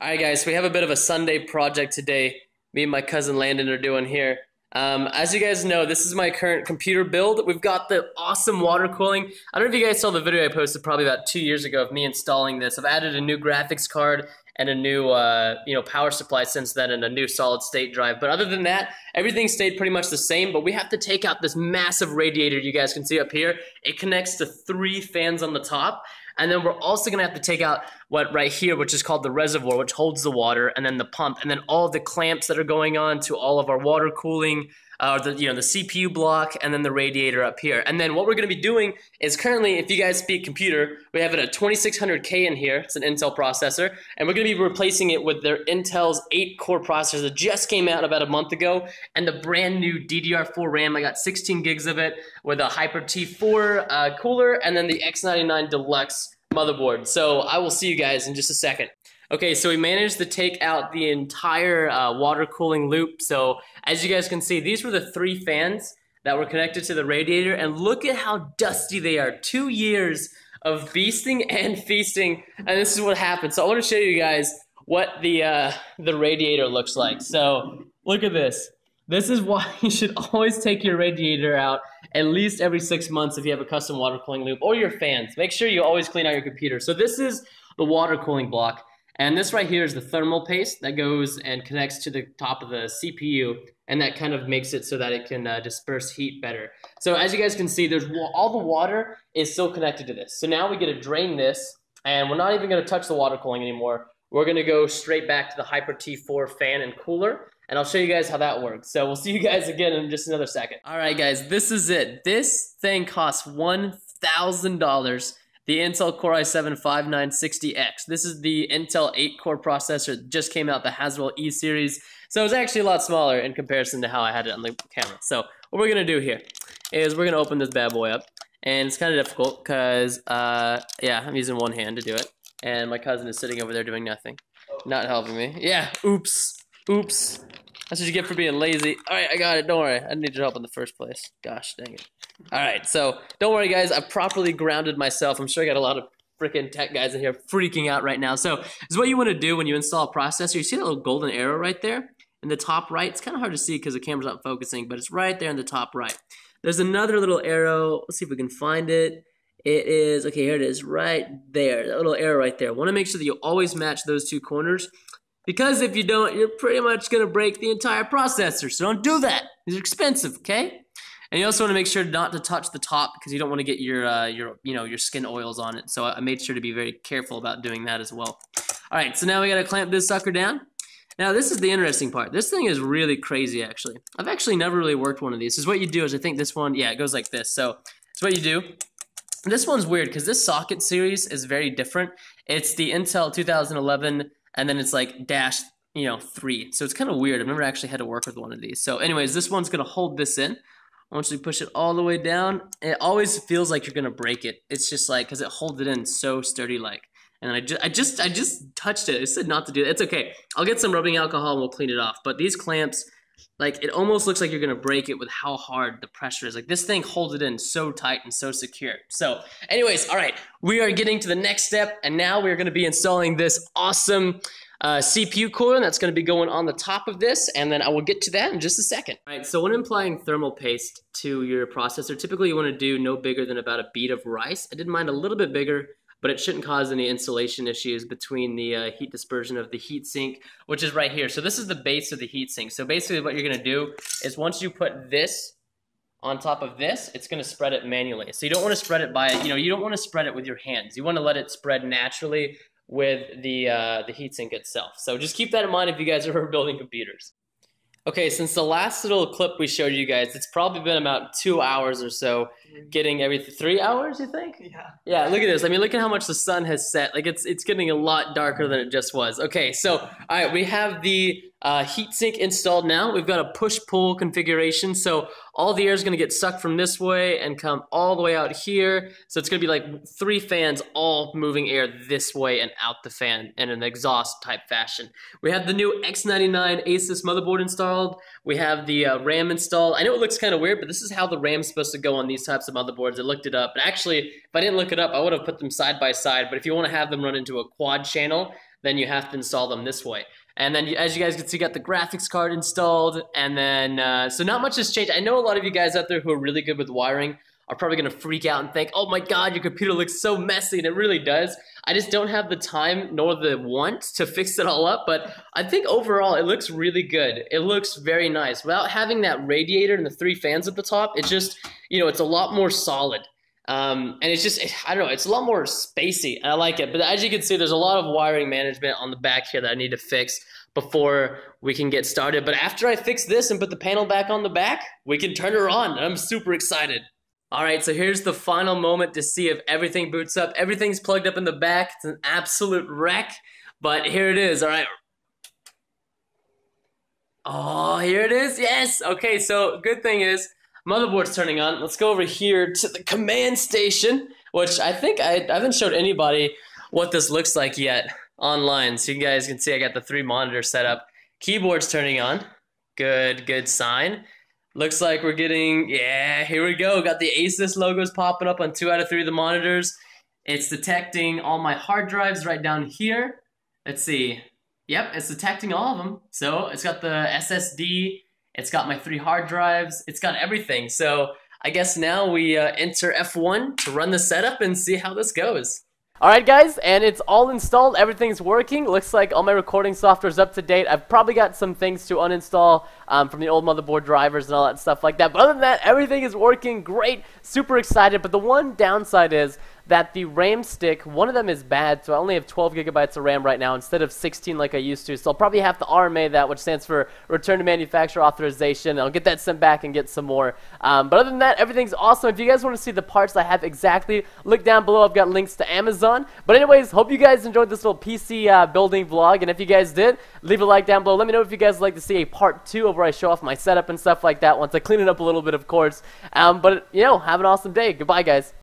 Alright guys, so we have a bit of a Sunday project today. Me and my cousin Landon are doing here. As you guys know, this is my current computer build. We've got the awesome water cooling. I don't know if you guys saw the video I posted probably about 2 years ago of me installing this. I've added a new graphics card and a new power supply since then, and a new solid state drive. But other than that, everything stayed pretty much the same. But we have to take out this massive radiator you guys can see up here. It connects to 3 fans on the top. And then we're also going to have to take out what right here, which is called the reservoir, which holds the water, and then the pump, and then all the clamps that are going on to all of our water cooling, the CPU block, and then the radiator up here. And then what we're going to be doing is currently, if you guys speak computer, we have it a 2600K in here. It's an Intel processor, and we're going to be replacing it with their Intel's 8-core processor that just came out about a month ago, and the brand new DDR4 RAM. I got 16 gigs of it with a Hyper T4 cooler, and then the X99 Deluxe motherboard. So I will see you guys in just a second. Okay, so we managed to take out the entire water cooling loop. So as you guys can see, these were the 3 fans that were connected to the radiator, and look at how dusty they are. 2 years of beasting and feasting, and this is what happened. So I want to show you guys what the radiator looks like. So look at this. This is why you should always take your radiator out at least every 6 months if you have a custom water cooling loop, or your fans. Make sure you always clean out your computer. So this is the water cooling block, and this right here is the thermal paste that goes and connects to the top of the CPU, and that kind of makes it so that it can disperse heat better. So as you guys can see, there's all the water is still connected to this. So now we get to drain this, and we're not even going to touch the water cooling anymore. We're going to go straight back to the Hyper T4 fan and cooler, and I'll show you guys how that works. So we'll see you guys again in just another second. All right, guys, this is it. This thing costs $1,000. The Intel Core i7-5960X. This is the Intel 8-core processor that just came out, the Haswell E-series. So it's actually a lot smaller in comparison to how I had it on the camera. So what we're going to do here is we're going to open this bad boy up. And it's kind of difficult because, yeah, I'm using one hand to do it. And my cousin is sitting over there doing nothing. Not helping me. Yeah, oops. Oops. That's what you get for being lazy. All right, I got it. Don't worry. I didn't need your help in the first place. Gosh, dang it. All right, so don't worry, guys. I've properly grounded myself. I'm sure I got a lot of freaking tech guys in here freaking out right now. So this is what you want to do when you install a processor. You see that little golden arrow right there in the top right? It's kind of hard to see because the camera's not focusing, but it's right there in the top right. There's another little arrow. Let's see if we can find it. It is, okay, here it is, right there. That little arrow right there. I want to make sure that you always match those 2 corners, because if you don't, you're pretty much going to break the entire processor. So don't do that. These are expensive, okay? And you also want to make sure not to touch the top because you don't want to get your skin oils on it. So I made sure to be very careful about doing that as well. All right, so now we got to clamp this sucker down. Now this is the interesting part. This thing is really crazy, actually. I've actually never really worked one of these. So what you do is, I think this one, yeah, it goes like this. So it's what you do. This one's weird because this socket series is very different. It's the Intel 2011, and then it's like dash 3. So it's kind of weird. I've never actually had to work with one of these. So anyways, this one's going to hold this in. Once you push it all the way down, it always feels like you're going to break it. It's just like, because it holds it in so sturdy-like. And I just touched it. I said not to do it. It's okay. I'll get some rubbing alcohol and we'll clean it off. But these clamps, like, it almost looks like you're going to break it with how hard the pressure is. Like, this thing holds it in so tight and so secure. So anyways, all right, we are getting to the next step, and now we're going to be installing this awesome CPU cooler that's going to be going on the top of this, and then I will get to that in just a second. All right, so when applying thermal paste to your processor, typically you want to do no bigger than about a bead of rice. I did mine a little bit bigger, but it shouldn't cause any installation issues between the heat dispersion of the heatsink, which is right here. So this is the base of the heatsink. So basically what you're going to do is, once you put this on top of this, it's going to spread it manually. So you don't want to spread it by, you don't want to spread it with your hands. You want to let it spread naturally with the heatsink itself. So just keep that in mind if you guys are ever building computers. Okay, since the last little clip we showed you guys, it's probably been about 2 hours or so getting everything. 3 hours, you think? Yeah. Yeah, look at this. I mean, look at how much the sun has set. Like, it's getting a lot darker than it just was. Okay, so, all right, we have the heatsink installed now. We've got a push-pull configuration, so all the air is going to get sucked from this way and come all the way out here. So it's going to be like 3 fans all moving air this way and out the fan in an exhaust type fashion. We have the new X99 Asus motherboard installed. We have the RAM installed. I know it looks kind of weird, but this is how the RAM's supposed to go on these types of motherboards. I looked it up. But actually, if I didn't look it up, I would have put them side by side. But if you want to have them run into a quad channel, then you have to install them this way. And then, as you guys can see, got the graphics card installed, and then, so not much has changed. I know a lot of you guys out there who are really good with wiring are probably going to freak out and think, oh my god, your computer looks so messy, and it really does. I just don't have the time nor the want to fix it all up, but I think overall it looks really good. It looks very nice. Without having that radiator and the 3 fans at the top, it just, you know, it's a lot more solid. And it's just, I don't know, it's a lot more spacey, and I like it. But as you can see, there's a lot of wiring management on the back here that I need to fix before we can get started. But after I fix this and put the panel back on the back, we can turn her on, and I'm super excited. Alright, so here's the final moment to see if everything boots up. Everything's plugged up in the back. It's an absolute wreck, but here it is, alright. Oh, here it is, yes! Okay, so good thing is, motherboard's turning on. Let's go over here to the command station, which I think I haven't showed anybody what this looks like yet online. So you guys can see I got the 3 monitors set up. Keyboard's turning on. Good sign. Looks like we're getting, yeah, here we go. Got the Asus logos popping up on 2 out of 3 of the monitors. It's detecting all my hard drives right down here. Let's see. Yep, it's detecting all of them. So it's got the SSD. It's got my 3 hard drives. It's got everything. So I guess now we enter F1 to run the setup and see how this goes. Alright guys, and it's all installed, everything's working. Looks like all my recording software is up to date. I've probably got some things to uninstall from the old motherboard drivers and all that stuff like that. But other than that, everything is working great, super excited. But the one downside is that the RAM stick, one of them is bad, so I only have 12 gigabytes of RAM right now instead of 16 like I used to. So I'll probably have to RMA that, which stands for Return to Manufacturer Authorization. I'll get that sent back and get some more. But other than that, everything's awesome. If you guys want to see the parts I have exactly, look down below. I've got links to Amazon. But anyways, hope you guys enjoyed this little PC building vlog. And if you guys did, leave a like down below. Let me know if you guys would like to see a part 2 of where I show off my setup and stuff like that once I clean it up a little bit, of course. But, you know, have an awesome day. Goodbye, guys.